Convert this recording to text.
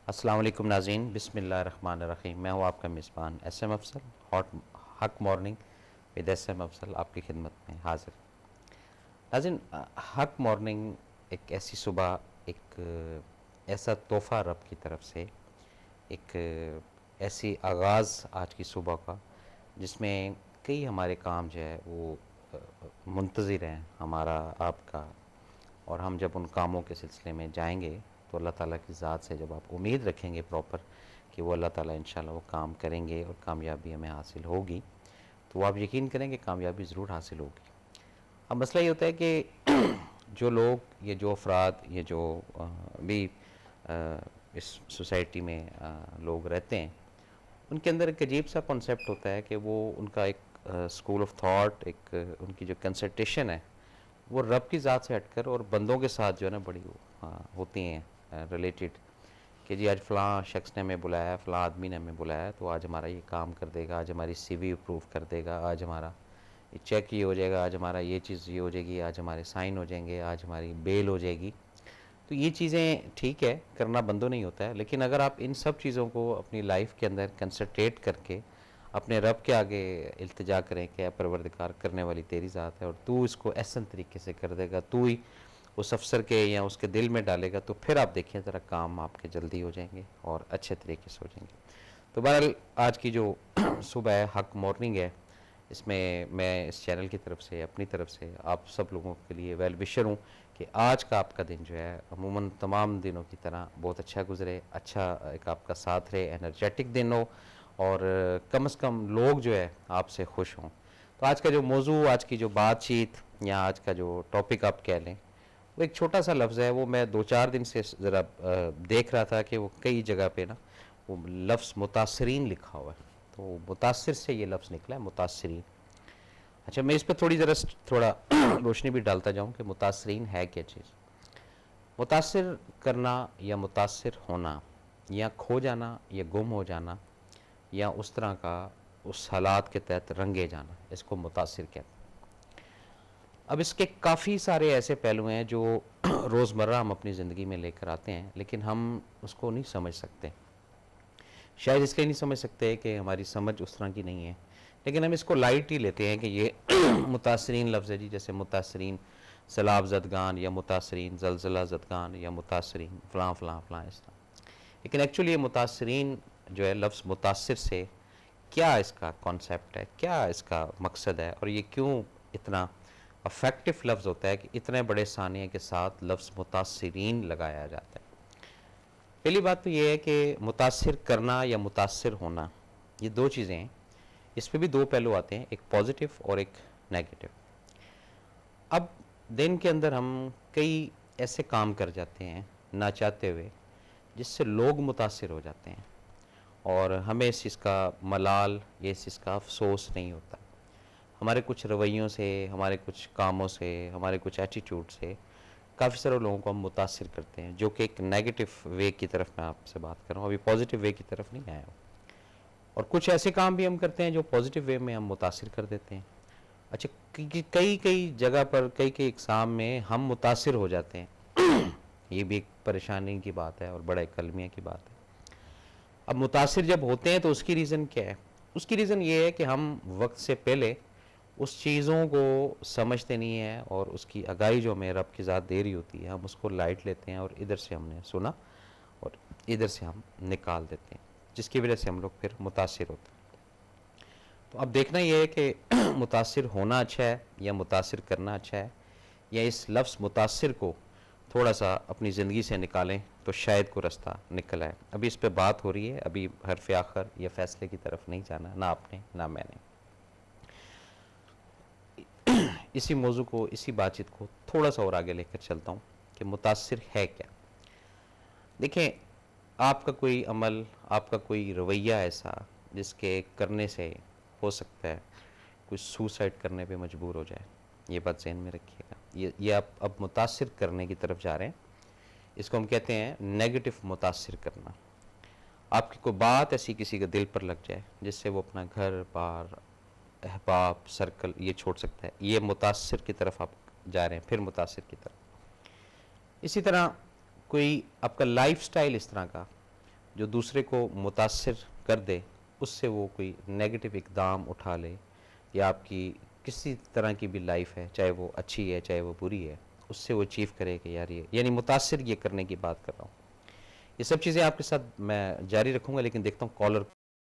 अस्सलाम वालेकुम नाज़रीन, बिस्मिल्लाहिर्रहमानिर्रहीम। मैं हूँ आपका मेज़बान S M Afsal. Hot Haq morning with S M Afsal आपकी खिदमत में हाजिर। नाज़रीन, हक मॉर्निंग एक ऐसी सुबह, एक ऐसा तोहफ़ा रब की तरफ से, एक ऐसी आगाज़ आज की सुबह का जिसमें कई हमारे काम जो है वो मुंतज़िर हैं हमारा आपका। और हम जब उन कामों के सिलसिले में जाएंगे तो अल्लाह ताला की ज़ात से जब आप उम्मीद रखेंगे प्रॉपर कि वो अल्लाह ताला इंशाल्लाह वो काम करेंगे और कामयाबी हमें हासिल होगी, तो आप यकीन करेंगे कामयाबी ज़रूर हासिल होगी। अब मसला ये होता है कि जो लोग, ये जो अफराद, ये जो भी इस सोसाइटी में लोग रहते हैं, उनके अंदर एक अजीब सा कॉन्सेप्ट होता है कि वो उनका एक स्कूल ऑफ थॉट, एक उनकी जो कंसल्टेशन है वो रब की ज़ात से हटकर और बंदों के साथ जो है ना बड़ी होती हैं रिलेटेड, कि जी आज फ़लाँ शख्स ने हमें बुलाया, फ़लाँ आदमी ने हमें बुलाया तो आज हमारा ये काम कर देगा, आज हमारी सीवी अप्रूव कर देगा, आज हमारा ये चेक ये हो जाएगा, आज हमारा ये चीज़ ये हो जाएगी, आज हमारे साइन हो जाएंगे, आज हमारी बेल हो जाएगी। तो ये चीज़ें ठीक है, करना बंदों नहीं होता है, लेकिन अगर आप इन सब चीज़ों को अपनी लाइफ के अंदर कंसंट्रेट करके अपने रब के आगे इल्तिजा करें कि परवरदिगार, करने वाली तेरी ज़ात है और तू इसको ऐसा तरीके से कर देगा, तू ही उस अफसर के या उसके दिल में डालेगा, तो फिर आप देखें ज़रा काम आपके जल्दी हो जाएंगे और अच्छे तरीके से हो जाएंगे। तो बहरहाल आज की जो सुबह है, हक मॉर्निंग है, इसमें मैं इस चैनल की तरफ से, अपनी तरफ से आप सब लोगों के लिए वेल विशर हूँ कि आज का आपका दिन जो है अमूमन तमाम दिनों की तरह बहुत अच्छा गुजरे, अच्छा एक आपका साथ रहे, एनर्जेटिक दिन हो और कम से कम लोग जो है आपसे खुश हों। तो आज का जो मौजू, आज की जो बातचीत या आज का जो टॉपिक आप कह लें, वो एक छोटा सा लफ्ज़ है। वो मैं 2-4 दिन से ज़रा देख रहा था कि वो कई जगह पे ना वो लफ्ज़ मुतासरीन लिखा हुआ है, तो मुतासिर से ये लफ्ज़ निकला है, मुतासरीन। अच्छा, मैं इस पर थोड़ा रोशनी भी डालता जाऊं कि मुतासरीन है क्या चीज़। मुतासिर करना या मुतासिर होना या खो जाना या गुम हो जाना या उस तरह का उस हालात के तहत रंगे जाना, इसको मुतासिर कहते हैं। अब इसके काफ़ी सारे ऐसे पहलू हैं जो रोज़मर्रा हम अपनी ज़िंदगी में लेकर आते हैं, लेकिन हम उसको नहीं समझ सकते। शायद इसलिए नहीं समझ सकते कि हमारी समझ उस तरह की नहीं है, लेकिन हम इसको लाइट ही लेते हैं कि ये मुतासरीन लफ्ज़ है जी, जैसे मुतासरीन सैलाब ज़दगान या मुतासरीन ज़लज़ला ज़दगान या मुतासरीन फ़लाँ फ़लाँ फ़लाँ इस तरह। लेकिन एक्चुअली ये मुतासरीन जो है लफ्ज़ मुतासिर से क्या इसका कॉन्सेप्ट है, क्या इसका मकसद है और ये क्यों इतना अफेक्टिव लफ्ज़ होता है कि इतने बड़े सानिए के साथ लफ्ज़ मुतासरीन लगाया जाता है। पहली बात तो ये है कि मुतासिर करना या मुतासिर होना, ये दो चीज़ें हैं। इस पे भी दो पहलू आते हैं, एक पॉजिटिव और एक नेगेटिव। अब दिन के अंदर हम कई ऐसे काम कर जाते हैं ना चाहते हुए जिससे लोग मुतासिर हो जाते हैं और हमें इस चीज़ का मलाल या इस चीज़ का अफसोस नहीं होता। हमारे कुछ रवैयों से, हमारे कुछ कामों से, हमारे कुछ एटीट्यूड से काफ़ी सारे लोगों को हम मुतासिर करते हैं, जो कि एक नेगेटिव वे की तरफ मैं आपसे बात कर रहा हूँ, अभी पॉजिटिव वे की तरफ नहीं आया हूँ। और कुछ ऐसे काम भी हम करते हैं जो पॉजिटिव वे में हम मुतासिर कर देते हैं। अच्छा, कई कई जगह पर कई कई एग्ज़ाम में हम मुतासिर हो जाते हैं ये भी एक परेशानी की बात है और बड़ा एक कलमिया की बात है। अब मुतासिर जब होते हैं तो उसकी रीज़न क्या है? उसकी रीज़न ये है कि हम वक्त से पहले उस चीज़ों को समझते नहीं हैं और उसकी आगाही जो हमें रब की ज़ात दे रही होती है, हम उसको लाइट लेते हैं और इधर से हमने सुना और इधर से हम निकाल देते हैं, जिसकी वजह से हम लोग फिर मुतासिर होते हैं। तो अब देखना ये है कि मुतासिर होना अच्छा है या मुतासिर करना अच्छा है, या इस लफ्ज़ मुतासिर को थोड़ा सा अपनी ज़िंदगी से निकालें तो शायद कोई रास्ता निकल आए। अभी इस पर बात हो रही है, अभी हरफ आखिर या फैसले की तरफ नहीं जाना, ना आपने ना मैंने। इसी मौजू को, इसी बातचीत को थोड़ा सा और आगे लेकर चलता हूँ कि मुतासिर है क्या। देखें, आपका कोई अमल, आपका कोई रवैया ऐसा जिसके करने से हो सकता है कुछ सुसाइड करने पे मजबूर हो जाए, ये बात ज़हन में रखिएगा। ये आप अब मुतासिर करने की तरफ जा रहे हैं, इसको हम कहते हैं नेगेटिव मुतासिर करना। आपकी कोई बात ऐसी किसी के दिल पर लग जाए जिससे वो अपना घर बार, अहबाब, सर्कल ये छोड़ सकता है, ये मुतासिर की तरफ आप जा रहे हैं, फिर मुतासिर की तरफ। इसी तरह कोई आपका लाइफ स्टाइल इस तरह का जो दूसरे को मुतासिर कर दे, उससे वो कोई नेगेटिव इकदाम उठा ले, या आपकी किसी तरह की भी लाइफ है, चाहे वो अच्छी है चाहे वो बुरी है, उससे वो अचीव करे कि यार ये, यानी मुतासिर ये करने की बात कर रहा हूँ। ये सब चीज़ें आपके साथ मैं जारी रखूँगा, लेकिन देखता हूँ कॉलर